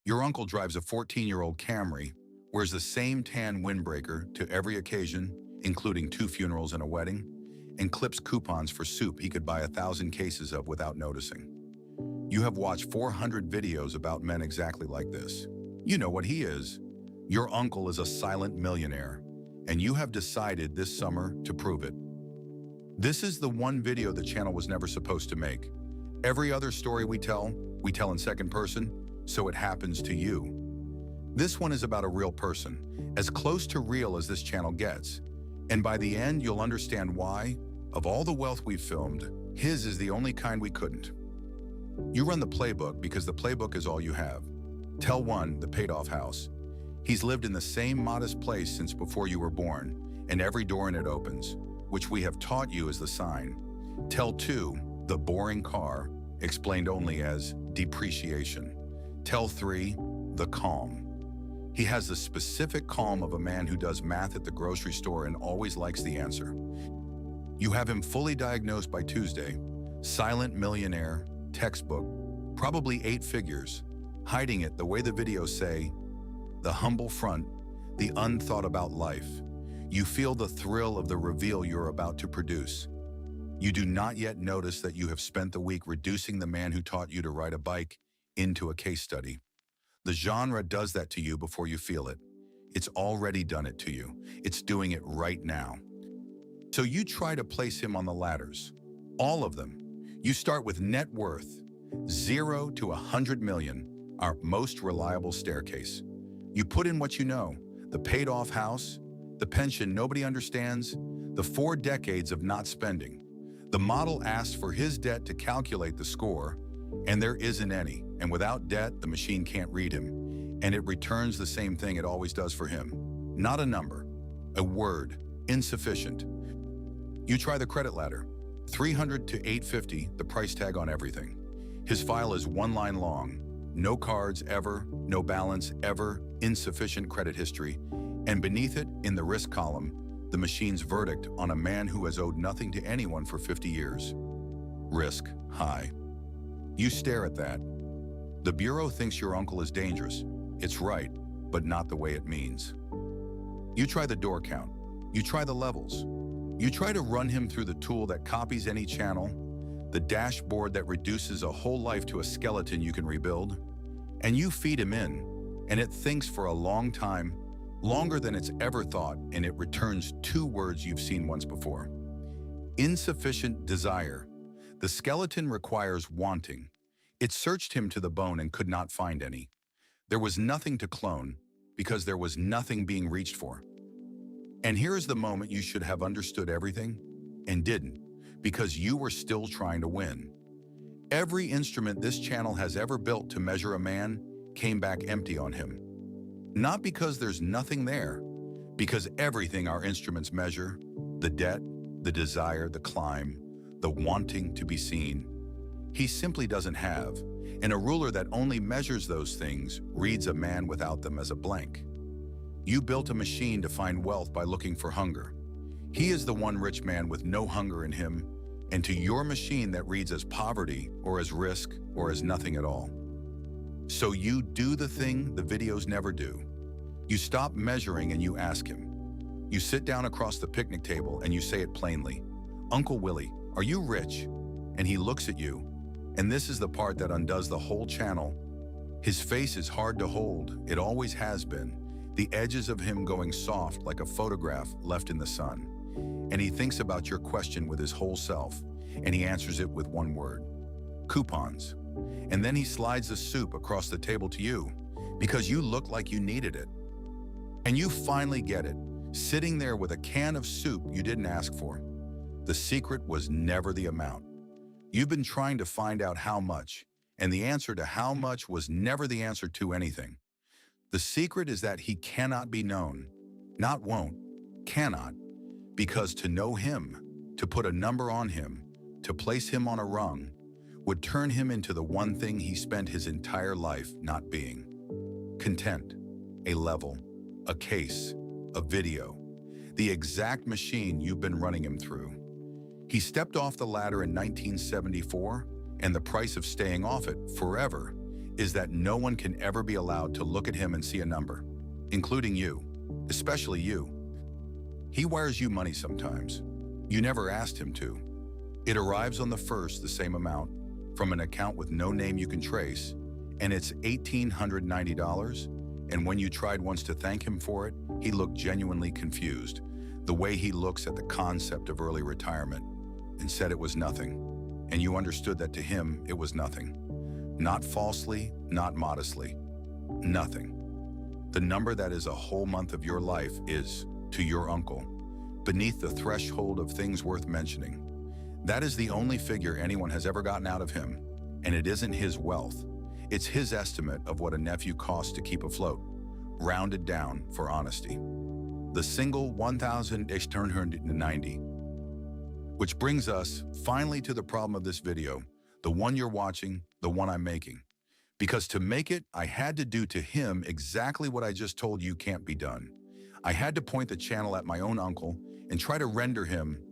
Your uncle drives a 14-year-old Camry, wears the same tan windbreaker to every occasion, including 2 funerals and a wedding, and clips coupons for soup he could buy 1,000 cases of without noticing. You have watched 400 videos about men exactly like this. You know what he is. Your uncle is a silent millionaire, and you have decided this summer to prove it. This is the one video the channel was never supposed to make. Every other story we tell in second person, so it happens to you. This one is about a real person, as close to real as this channel gets. And by the end, you'll understand why, of all the wealth we've filmed, his is the only kind we couldn't. You run the playbook because the playbook is all you have. Tell 1, the paid-off house. He's lived in the same modest place since before you were born, and every door in it opens, which we have taught you is the sign. Tell 2, the boring car, explained only as depreciation. Tell 3, the calm. He has the specific calm of a man who does math at the grocery store and always likes the answer. You have him fully diagnosed by Tuesday. Silent millionaire, textbook, probably 8 figures, hiding it the way the videos say, the humble front, the unthought about life. You feel the thrill of the reveal you're about to produce. You do not yet notice that you have spent the week reducing the man who taught you to ride a bike into a case study. The genre does that to you before you feel it. It's already done it to you. It's doing it right now. So you try to place him on the ladders. All of them. You start with net worth, 0 to 100 million, our most reliable staircase. You put in what you know, the paid-off house, the pension nobody understands, the 4 decades of not spending. The model asks for his debt to calculate the score, and there isn't any. And without debt, the machine can't read him, and it returns the same thing it always does for him. Not a number, a word, insufficient. You try the credit ladder, 300 to 850, the price tag on everything. His file is 1 line long, no cards ever, no balance ever, insufficient credit history, and beneath it, in the risk column, the machine's verdict on a man who has owed nothing to anyone for 50 years. Risk high. You stare at that. The Bureau thinks your uncle is dangerous. It's right, but not the way it means. You try the door count. You try the levels. You try to run him through the tool that copies any channel, the dashboard that reduces a whole life to a skeleton you can rebuild, and you feed him in, and it thinks for a long time, longer than it's ever thought, and it returns 2 words you've seen once before. Insufficient desire. The skeleton requires wanting. It searched him to the bone and could not find any. There was nothing to clone because there was nothing being reached for. And here is the moment you should have understood everything and didn't because you were still trying to win. Every instrument this channel has ever built to measure a man came back empty on him. Not because there's nothing there, because everything our instruments measure, the debt, the desire, the climb, the wanting to be seen, he simply doesn't have, and a ruler that only measures those things reads a man without them as a blank. You built a machine to find wealth by looking for hunger. He is the one rich man with no hunger in him, and to your machine that reads as poverty or as risk or as nothing at all. So you do the thing the videos never do. You stop measuring and you ask him. You sit down across the picnic table and you say it plainly. Uncle Willie, are you rich? And he looks at you. And this is the part that undoes the whole channel. His face is hard to hold. It always has been. The edges of him going soft like a photograph left in the sun. And he thinks about your question with his whole self. And he answers it with 1 word. Coupons. And then he slides the soup across the table to you because you look like you needed it. And you finally get it, sitting there with a can of soup you didn't ask for. The secret was never the amount. You've been trying to find out how much, and the answer to how much was never the answer to anything. The secret is that he cannot be known. Not won't, cannot. Because to know him, to put a number on him, to place him on a rung, would turn him into the one thing he spent his entire life not being. Content, a level, a case, a video, the exact machine you've been running him through. He stepped off the ladder in 1974, and the price of staying off it forever is that no one can ever be allowed to look at him and see a number, including you, especially you. He wires you money sometimes. You never asked him to. It arrives on the first the same amount from an account with no name you can trace, and it's $1,890. And when you tried once to thank him for it, he looked genuinely confused, the way he looks at the concept of early retirement, and said it was nothing. And you understood that to him, it was nothing. Not falsely, not modestly. Nothing. The number that is a whole month of your life is, to your uncle, beneath the threshold of things worth mentioning. That is the only figure anyone has ever gotten out of him, and it isn't his wealth. It's his estimate of what a nephew costs to keep afloat, rounded down for honesty. The single 1,890. Which brings us finally to the problem of this video, the one you're watching, the one I'm making. Because to make it, I had to do to him exactly what I just told you can't be done. I had to point the channel at my own uncle and try to render him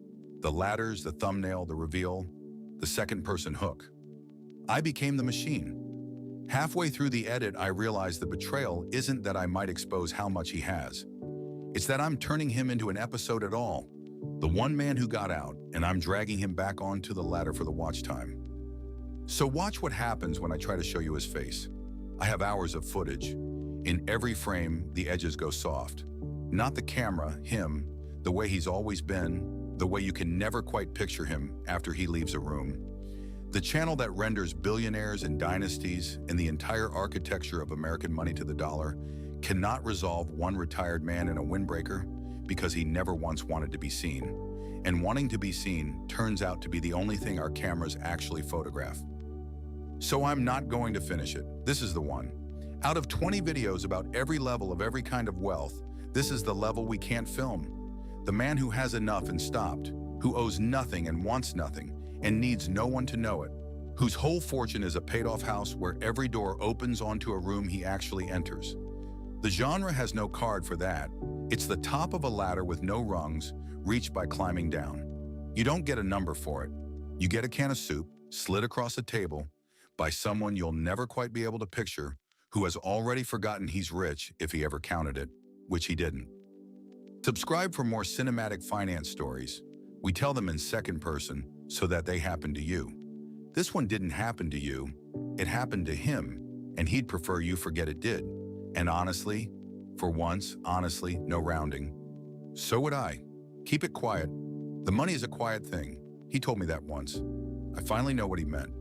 the ladders, the thumbnail, the reveal, the second-person hook. I became the machine. Halfway through the edit, I realized the betrayal isn't that I might expose how much he has. It's that I'm turning him into an episode at all. The one man who got out, and I'm dragging him back onto the ladder for the watch time. So watch what happens when I try to show you his face. I have hours of footage. In every frame, the edges go soft. Not the camera, him, the way he's always been, the way you can never quite picture him after he leaves a room. The channel that renders billionaires and dynasties and the entire architecture of American money to the dollar cannot resolve one retired man in a windbreaker because he never once wanted to be seen. And wanting to be seen turns out to be the only thing our cameras actually photograph. So I'm not going to finish it. This is the one. Out of 20 videos about every level of every kind of wealth, this is the level we can't film. The man who has enough and stopped, who owes nothing and wants nothing, and needs no one to know it, whose whole fortune is a paid-off house where every door opens onto a room he actually enters. The genre has no card for that. It's the top of a ladder with no rungs, reached by climbing down. You don't get a number for it. You get a can of soup, slid across a table, by someone you'll never quite be able to picture, who has already forgotten he's rich if he ever counted it, which he didn't. Subscribe for more cinematic finance stories. We tell them in second person so that they happen to you. This one didn't happen to you. It happened to him, and he'd prefer you forget it did. And honestly, for once, honestly, no rounding. So would I. Keep it quiet. The money is a quiet thing. He told me that once. I finally know what he meant.